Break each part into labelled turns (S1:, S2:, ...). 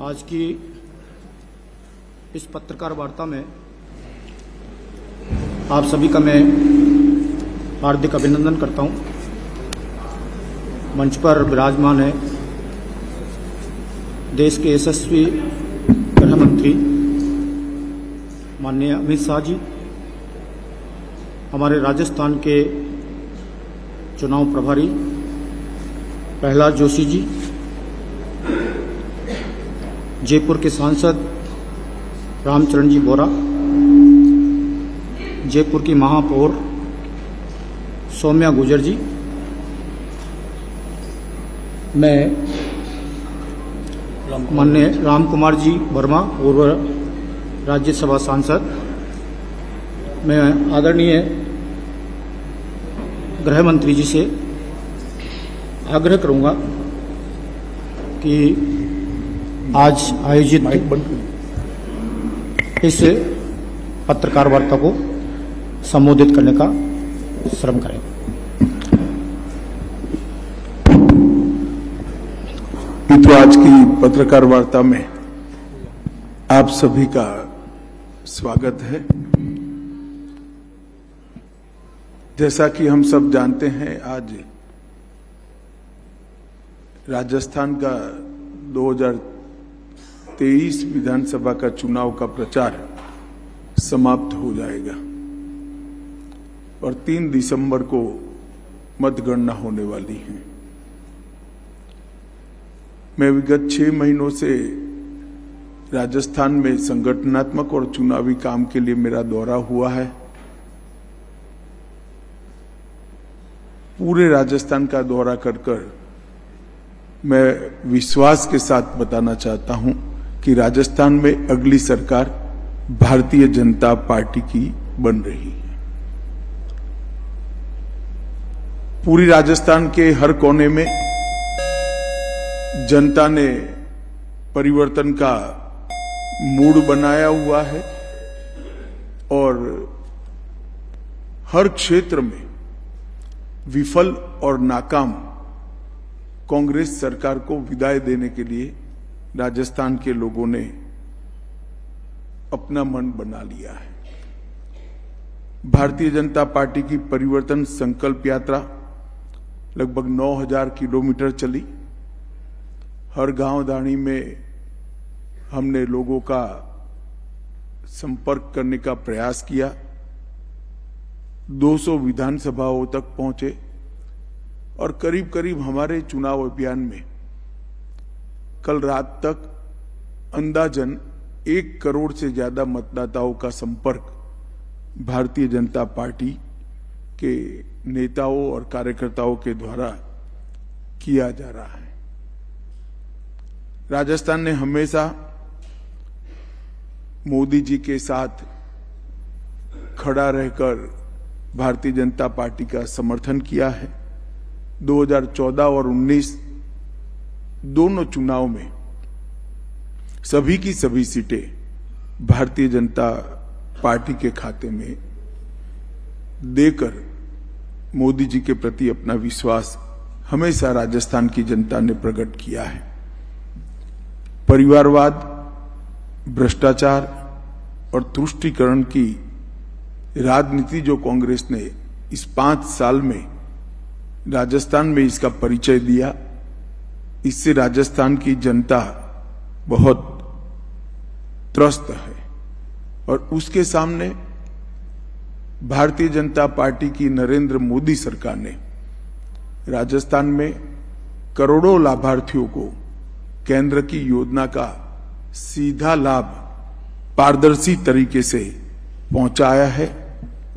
S1: आज की इस पत्रकार वार्ता में आप सभी का मैं हार्दिक अभिनंदन करता हूं। मंच पर विराजमान है देश के यशस्वी गृह मंत्री माननीय अमित शाह जी, हमारे राजस्थान के चुनाव प्रभारी प्रहलाद जोशी जी, जयपुर के सांसद रामचरण जी बोरा, जयपुर की महापौर सौम्या गुर्जर जी, मैं माननीय राम कुमार जी वर्मा, पूर्व राज्यसभा सांसद, मैं आदरणीय गृह मंत्री जी से आग्रह करूंगा कि आज आयोजित इस पत्रकार वार्ता को संबोधित करने का श्रम करें।
S2: तो आज की पत्रकार वार्ता में आप सभी का स्वागत है। जैसा कि हम सब जानते हैं, आज राजस्थान का 2023 विधानसभा का चुनाव का प्रचार समाप्त हो जाएगा और 3 दिसंबर को मतगणना होने वाली है। मैं विगत 6 महीनों से राजस्थान में संगठनात्मक और चुनावी काम के लिए मेरा दौरा हुआ है। पूरे राजस्थान का दौरा कर मैं विश्वास के साथ बताना चाहता हूं कि राजस्थान में अगली सरकार भारतीय जनता पार्टी की बन रही है। पूरी राजस्थान के हर कोने में जनता ने परिवर्तन का मूड बनाया हुआ है और हर क्षेत्र में विफल और नाकाम कांग्रेस सरकार को विदाई देने के लिए राजस्थान के लोगों ने अपना मन बना लिया है। भारतीय जनता पार्टी की परिवर्तन संकल्प यात्रा लगभग 9000 किलोमीटर चली। हर गांव दानी में हमने लोगों का संपर्क करने का प्रयास किया। 200 विधानसभाओं तक पहुंचे और करीब करीब हमारे चुनाव अभियान में कल रात तक अंदाजन 1 करोड़ से ज्यादा मतदाताओं का संपर्क भारतीय जनता पार्टी के नेताओं और कार्यकर्ताओं के द्वारा किया जा रहा है। राजस्थान ने हमेशा मोदी जी के साथ खड़ा रहकर भारतीय जनता पार्टी का समर्थन किया है। 2014 और 19 दोनों चुनाव में सभी की सभी सीटें भारतीय जनता पार्टी के खाते में देकर मोदी जी के प्रति अपना विश्वास हमेशा राजस्थान की जनता ने प्रकट किया है। परिवारवाद, भ्रष्टाचार और तुष्टीकरण की राजनीति जो कांग्रेस ने इस 5 साल में राजस्थान में इसका परिचय दिया, इससे राजस्थान की जनता बहुत त्रस्त है और उसके सामने भारतीय जनता पार्टी की नरेंद्र मोदी सरकार ने राजस्थान में करोड़ों लाभार्थियों को केंद्र की योजना का सीधा लाभ पारदर्शी तरीके से पहुंचाया है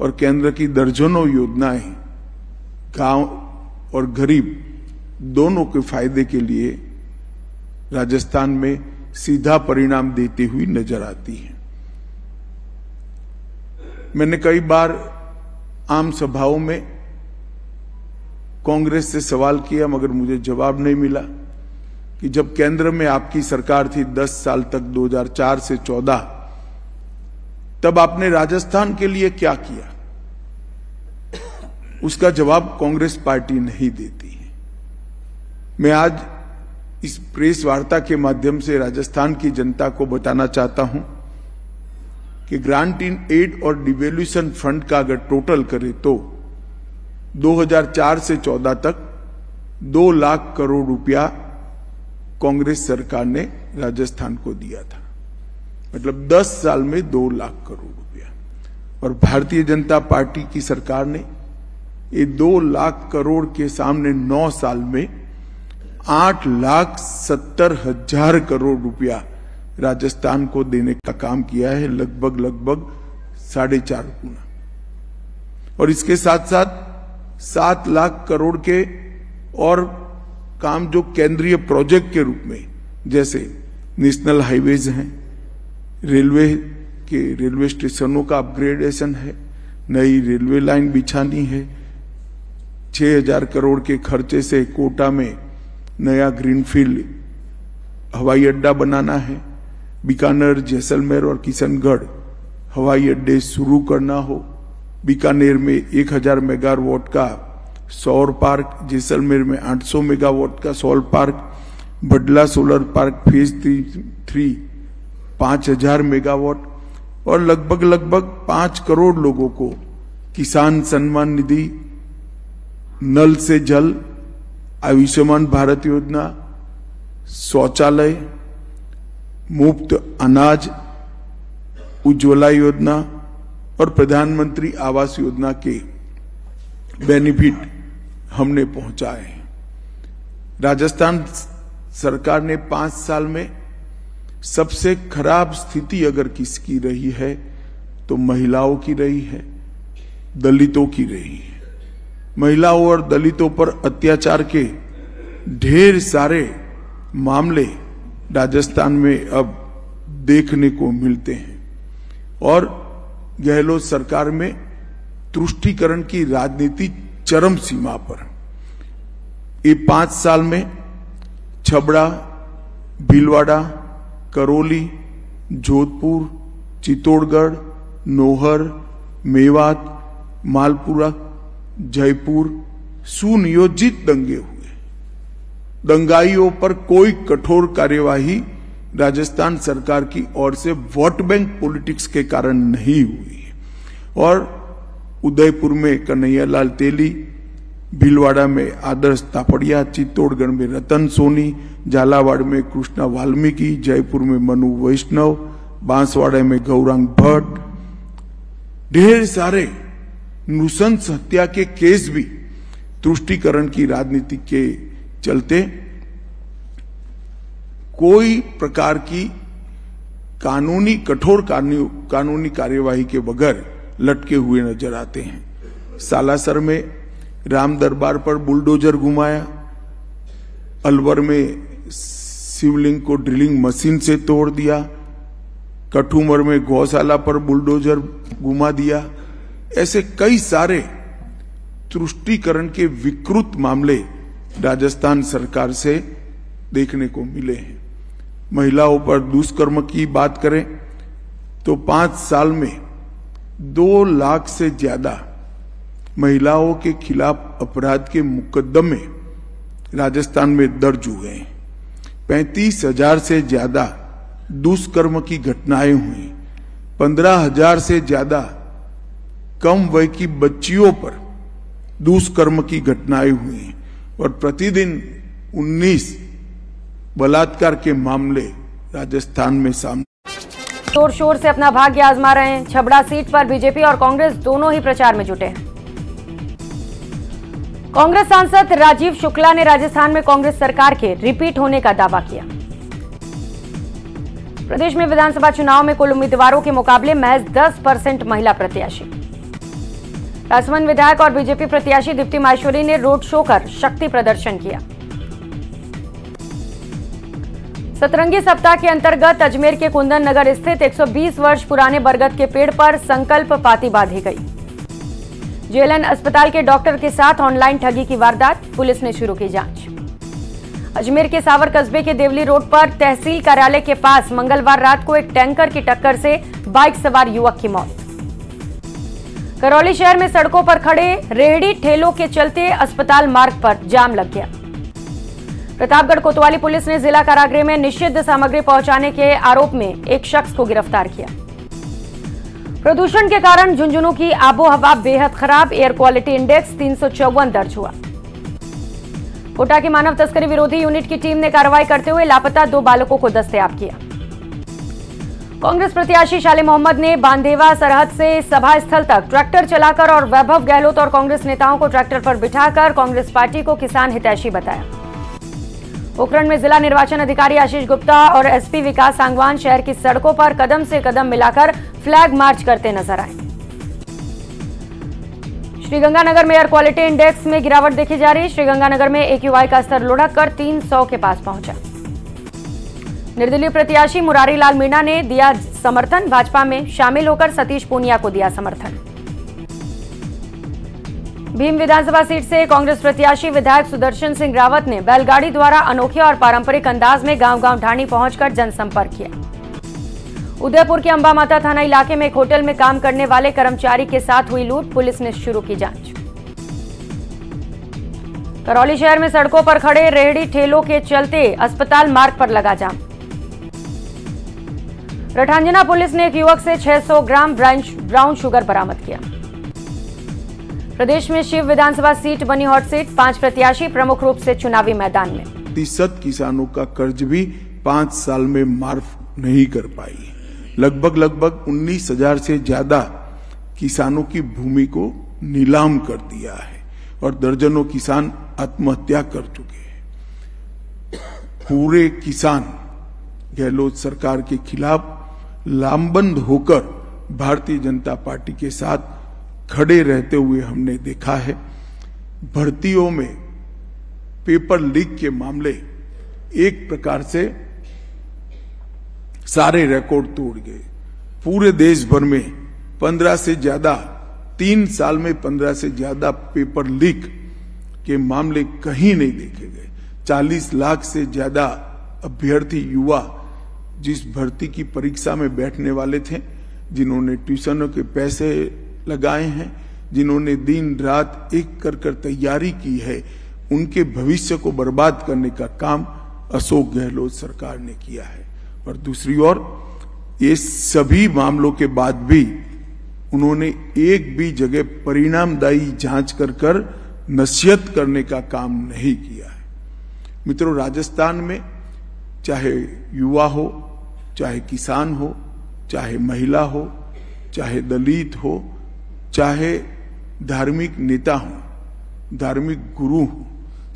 S2: और केंद्र की दर्जनों योजनाएं गांव और गरीब दोनों के फायदे के लिए राजस्थान में सीधा परिणाम देती हुई नजर आती है। मैंने कई बार आम सभाओं में कांग्रेस से सवाल किया मगर मुझे जवाब नहीं मिला कि जब केंद्र में आपकी सरकार थी 10 साल तक 2004 से 14, तब आपने राजस्थान के लिए क्या किया। उसका जवाब कांग्रेस पार्टी नहीं देती है। मैं आज इस प्रेस वार्ता के माध्यम से राजस्थान की जनता को बताना चाहता हूं कि ग्रांट इन एड और डिवैल्यूएशन फंड का अगर टोटल करें तो 2004 से 14 तक 2 लाख करोड़ रुपया कांग्रेस सरकार ने राजस्थान को दिया था। मतलब 10 साल में 2 लाख करोड़ रुपया। और भारतीय जनता पार्टी की सरकार ने ये 2 लाख करोड़ के सामने 9 साल में 8,70,000 करोड़ रुपया राजस्थान को देने का काम किया है, लगभग 4.5 गुना। और इसके साथ साथ 7 लाख करोड़ के और काम जो केंद्रीय प्रोजेक्ट के रूप में, जैसे नेशनल हाईवेज हैं, रेलवे स्टेशनों का अपग्रेडेशन है, नई रेलवे लाइन बिछानी है, 6,000 करोड़ के खर्चे से कोटा में नया ग्रीनफील्ड हवाई अड्डा बनाना है, बीकानेर, जैसलमेर और किशनगढ़ हवाई अड्डे शुरू करना हो, बीकानेर में 1,000 मेगावाट का सौर पार्क, जैसलमेर में 800 मेगावाट का सौर park, Bhadla solar park phase 3 5,000 megawatt और लगभग 5 करोड़ लोगों को किसान सम्मान निधि, नल से जल, आयुष्मान भारत योजना, शौचालय, मुफ्त अनाज, उज्ज्वला योजना और प्रधानमंत्री आवास योजना के बेनिफिट हमने पहुंचाए हैं। राजस्थान सरकार ने 5 साल में सबसे खराब स्थिति अगर किसकी रही है तो महिलाओं की रही है, दलितों की रही है। महिलाओं और दलितों पर अत्याचार के ढेर सारे मामले राजस्थान में अब देखने को मिलते हैं और गहलोत सरकार में तुष्टीकरण की राजनीति चरम सीमा पर। ये 5 साल में छबड़ा, भीलवाड़ा, करौली, जोधपुर, चित्तौड़गढ़, नौहर, मेवात, मालपुरा, जयपुर सुनियोजित दंगे हुए। दंगाइयों पर कोई कठोर कार्यवाही राजस्थान सरकार की ओर से वोट बैंक पॉलिटिक्स के कारण नहीं हुई है। और उदयपुर में कन्हैयालाल तेली, भीलवाड़ा में आदर्श तापड़िया, चित्तौड़गढ़ में रतन सोनी, झालावाड़ में कृष्णा वाल्मीकि, जयपुर में मनु वैष्णव, बांसवाड़ा में गौरांग भट्ट, ढेर सारे नृशंस हत्या के केस भी तुष्टीकरण की राजनीति के चलते कोई प्रकार की कठोर कानूनी कार्यवाही के बगैर लटके हुए नजर आते हैं। सालासर में राम दरबार पर बुलडोजर घुमाया, अलवर में शिवलिंग को ड्रिलिंग मशीन से तोड़ दिया, कठुमर में गौशाला पर बुलडोजर घुमा दिया। ऐसे कई सारे तुष्टीकरण के विकृत मामले राजस्थान सरकार से देखने को मिले हैं। महिलाओं पर दुष्कर्म की बात करें तो 5 साल में 2 लाख से ज्यादा महिलाओं के खिलाफ अपराध के मुकदमे राजस्थान में दर्ज हुए हैं। 35,000 से ज्यादा दुष्कर्म की घटनाएं हुई, 15,000 से ज्यादा कम वय की बच्चियों पर दुष्कर्म की घटनाएं हुई और प्रतिदिन 19 बलात्कार के मामले राजस्थान में सामने।
S3: जोर शोर से अपना भाग्य आजमा रहे हैं। छबड़ा सीट पर बीजेपी और कांग्रेस दोनों ही प्रचार में जुटे हैं। कांग्रेस सांसद राजीव शुक्ला ने राजस्थान में कांग्रेस सरकार के रिपीट होने का दावा किया। प्रदेश में विधानसभा चुनाव में कुल उम्मीदवारों के मुकाबले महज 10% महिला प्रत्याशी। राजसमंद विधायक और बीजेपी प्रत्याशी दीप्ति माहेश्वरी ने रोड शो कर शक्ति प्रदर्शन किया। सतरंगी सप्ताह के अंतर्गत अजमेर के कुंदन नगर स्थित 120 वर्ष पुराने बरगद के पेड़ पर संकल्प पाती बांधी गई। जेएलएन अस्पताल के डॉक्टर के साथ ऑनलाइन ठगी की वारदात, पुलिस ने शुरू की जांच। अजमेर के सावर कस्बे के देवली रोड पर तहसील कार्यालय के पास मंगलवार रात को एक टैंकर की टक्कर से बाइक सवार युवक की मौत। करौली शहर में सड़कों पर खड़े रेहड़ी ठेलों के चलते अस्पताल मार्ग पर जाम लग गया। प्रतापगढ़ कोतवाली पुलिस ने जिला कारागृह में निषिद्ध सामग्री पहुंचाने के आरोप में एक शख्स को गिरफ्तार किया। प्रदूषण के कारण झुंझुनू की आबोहवा बेहद खराब, एयर क्वालिटी इंडेक्स 354 दर्ज हुआ। कोटा की मानव तस्करी विरोधी यूनिट की टीम ने कार्रवाई करते हुए लापता 2 बालकों को दस्तयाब किया। कांग्रेस प्रत्याशी शाले मोहम्मद ने बांदेवा सरहद से सभा स्थल तक ट्रैक्टर चलाकर और वैभव गहलोत और कांग्रेस नेताओं को ट्रैक्टर पर बिठाकर कांग्रेस पार्टी को किसान हितैषी बताया। पोखरण में जिला निर्वाचन अधिकारी आशीष गुप्ता और एसपी विकास सांगवान शहर की सड़कों पर कदम से कदम मिलाकर फ्लैग मार्च करते नजर आए। श्रीगंगानगर में एयर क्वालिटी इंडेक्स में गिरावट देखी जा रही। श्रीगंगानगर में AQI का स्तर लुढ़क कर 300 के पास पहुंचा। निर्दलीय प्रत्याशी मुरारी लाल मीणा ने दिया समर्थन, भाजपा में शामिल होकर सतीश पूनिया को दिया समर्थन। भीम विधानसभा सीट से कांग्रेस प्रत्याशी विधायक सुदर्शन सिंह रावत ने बैलगाड़ी द्वारा अनोखे और पारंपरिक अंदाज में गांव-गांव ढाणी पहुंचकर जनसंपर्क किया। उदयपुर के अंबा माता थाना इलाके में एक होटल में काम करने वाले कर्मचारी के साथ हुई लूट, पुलिस ने शुरू की जांच। करौली शहर में सड़कों पर खड़े रेहड़ी ठेलों के चलते अस्पताल मार्ग पर लगा जाम। रठांजना पुलिस ने एक युवक से 600 ग्राम ब्राउन शुगर बरामद किया। प्रदेश में शिव विधानसभा सीट बनी हॉट सीट, 5 प्रत्याशी प्रमुख रूप से चुनावी मैदान में।
S2: 30% किसानों का कर्ज भी 5 साल में माफ नहीं कर पाई। लगभग 19,000 से ज्यादा किसानों की भूमि को नीलाम कर दिया है और दर्जनों किसान आत्महत्या कर चुके हैं। पूरे किसान गहलोत सरकार के खिलाफ लामबंद होकर भारतीय जनता पार्टी के साथ खड़े रहते हुए हमने देखा है। भर्तियों में पेपर लीक के मामले एक प्रकार से सारे रिकॉर्ड तोड़ गए। पूरे देश भर में 15 से ज्यादा 3 साल में 15 से ज्यादा पेपर लीक के मामले कहीं नहीं देखे गए। 40 लाख से ज्यादा अभ्यर्थी युवा जिस भर्ती की परीक्षा में बैठने वाले थे, जिन्होंने ट्यूशनों के पैसे लगाए हैं, जिन्होंने दिन रात एक कर तैयारी की है, उनके भविष्य को बर्बाद करने का काम अशोक गहलोत सरकार ने किया है। और दूसरी ओर ये सभी मामलों के बाद भी उन्होंने एक भी जगह परिणामदायी जांच कर नसीहत करने का काम नहीं किया है। मित्रों, राजस्थान में चाहे युवा हो, चाहे किसान हो, चाहे महिला हो, चाहे दलित हो, चाहे धार्मिक नेता हो, धार्मिक गुरु हो,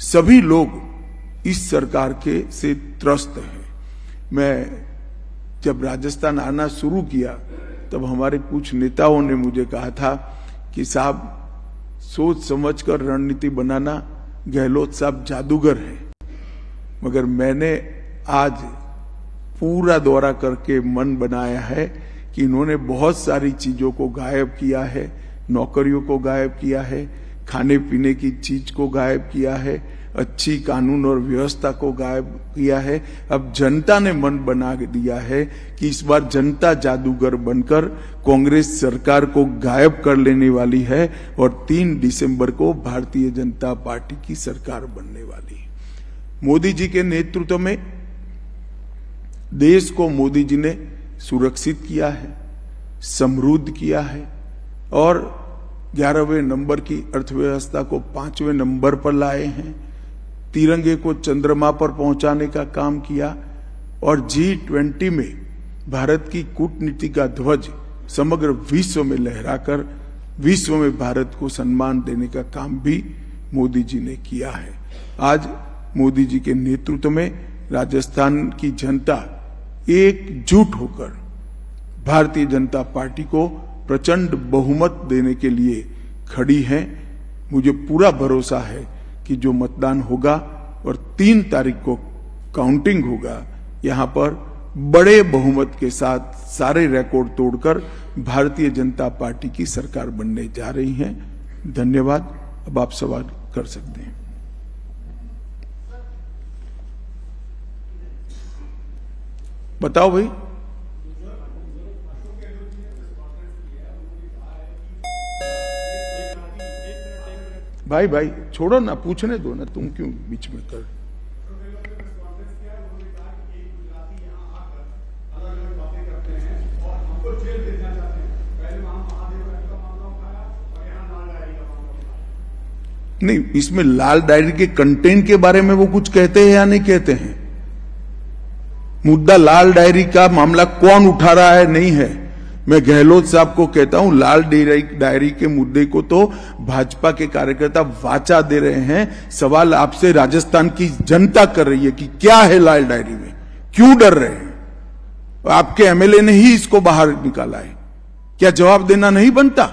S2: सभी लोग इस सरकार के से त्रस्त हैं। मैं जब राजस्थान आना शुरू किया तब हमारे कुछ नेताओं ने मुझे कहा था कि साहब, सोच समझकर रणनीति बनाना, गहलोत साहब जादूगर हैं। मगर मैंने आज पूरा दौरा करके मन बनाया है कि इन्होंने बहुत सारी चीजों को गायब किया है। नौकरियों को गायब किया है, खाने पीने की चीज को गायब किया है, अच्छी कानून और व्यवस्था को गायब किया है। अब जनता ने मन बना दिया है कि इस बार जनता जादूगर बनकर कांग्रेस सरकार को गायब कर लेने वाली है और 3 दिसंबर को भारतीय जनता पार्टी की सरकार बनने वाली है। मोदी जी के नेतृत्व में देश को मोदी जी ने सुरक्षित किया है, समृद्ध किया है और 11वें नंबर की अर्थव्यवस्था को 5वें नंबर पर लाए हैं। तिरंगे को चंद्रमा पर पहुंचाने का काम किया और G20 में भारत की कूटनीति का ध्वज समग्र विश्व में लहराकर विश्व में भारत को सम्मान देने का काम भी मोदी जी ने किया है। आज मोदी जी के नेतृत्व में राजस्थान की जनता एकजुट होकर भारतीय जनता पार्टी को प्रचंड बहुमत देने के लिए खड़ी है। मुझे पूरा भरोसा है कि जो मतदान होगा और 3 तारीख को काउंटिंग होगा, यहां पर बड़े बहुमत के साथ सारे रिकॉर्ड तोड़कर भारतीय जनता पार्टी की सरकार बनने जा रही है। धन्यवाद। अब आप सवाल कर सकते हैं। बताओ भाई। भाई छोड़ो ना, पूछने दो ना, तुम क्यों बीच में कर। नहीं, इसमें लाल डायरी के कंटेंट के बारे में वो कुछ कहते हैं या नहीं कहते हैं? मुद्दा लाल डायरी का मामला कौन उठा रहा है नहीं है। मैं गहलोत साहब को कहता हूं, लाल डायरी के मुद्दे को तो भाजपा के कार्यकर्ता वाचा दे रहे हैं। सवाल आपसे राजस्थान की जनता कर रही है कि क्या है लाल डायरी में, क्यों डर रहे हैं? आपके एमएलए ने ही इसको बाहर निकाला है, क्या जवाब देना नहीं बनता?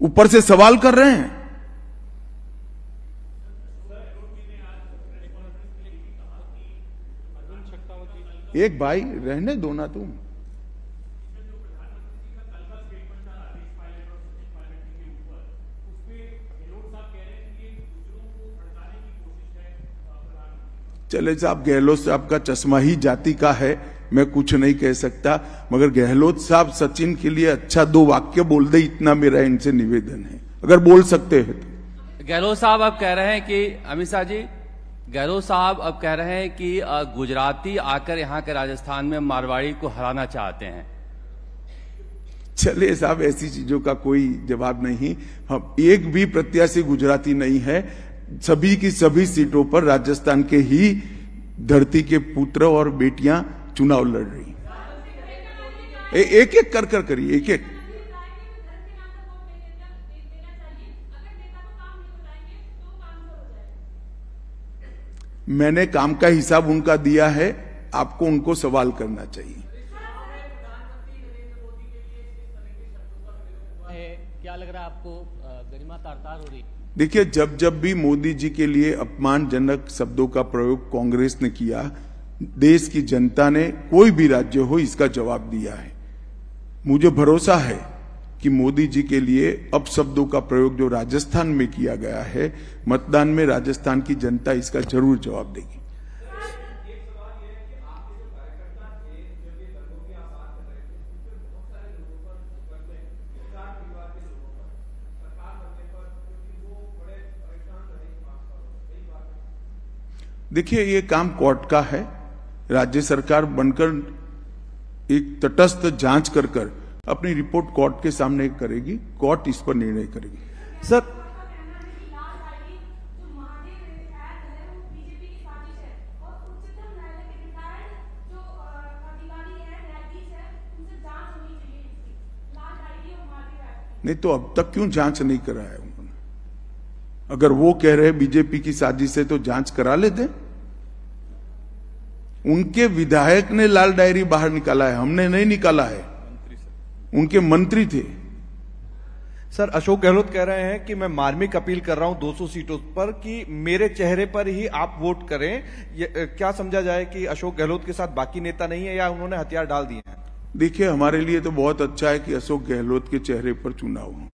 S2: ऊपर से सवाल कर रहे हैं। एक भाई रहने दो ना तुम। चले साहब, गहलोत साहब का चश्मा ही जाति का है, मैं कुछ नहीं कह सकता, मगर गहलोत साहब सचिन के लिए अच्छा 2 वाक्य बोल दे, इतना मेरा इनसे निवेदन है, अगर बोल सकते हैं तो।
S4: गहलोत साहब अब कह रहे हैं कि अमित शाह जी, गहलोत साहब अब कह रहे हैं कि गुजराती आकर यहाँ के राजस्थान में मारवाड़ी को हराना चाहते हैं।
S2: चलिए साहब, ऐसी चीजों का कोई जवाब नहीं। हम एक भी प्रत्याशी गुजराती नहीं है। सभी की सभी सीटों पर राजस्थान के ही धरती के पुत्र और बेटियां चुनाव लड़ रही। एक एक कर करिए, एक एक। मैंने काम का हिसाब उनका दिया है, आपको उनको सवाल करना चाहिए।
S5: क्या लग रहा है आपको, गरिमा तार-तार हो रही?
S2: देखिए, जब भी मोदी जी के लिए अपमानजनक शब्दों का प्रयोग कांग्रेस ने किया, देश की जनता ने, कोई भी राज्य हो, इसका जवाब दिया है। मुझे भरोसा है कि मोदी जी के लिए अपशब्दों का प्रयोग जो राजस्थान में किया गया है, मतदान में राजस्थान की जनता इसका जरूर जवाब देगी। देखिए, ये काम कोर्ट का है। राज्य सरकार बनकर एक तटस्थ जांच कर अपनी रिपोर्ट कोर्ट के सामने करेगी, कोर्ट इस पर निर्णय करेगी।
S6: सर,
S2: नहीं तो अब तक क्यों जांच नहीं कराया उन्होंने? अगर वो कह रहे बीजेपी की साजिश है तो जांच करा लेते। उनके विधायक ने लाल डायरी बाहर निकाला है, हमने नहीं निकाला है, उनके मंत्री थे।
S6: सर, अशोक गहलोत कह रहे हैं कि मैं मार्मिक अपील कर रहा हूं 200 सीटों पर कि मेरे चेहरे पर ही आप वोट करें। क्या समझा जाए कि अशोक गहलोत के साथ बाकी नेता नहीं है या उन्होंने हथियार डाल दिए हैं?
S2: देखिए, हमारे लिए तो बहुत अच्छा है कि अशोक गहलोत के चेहरे पर चुनाव हो।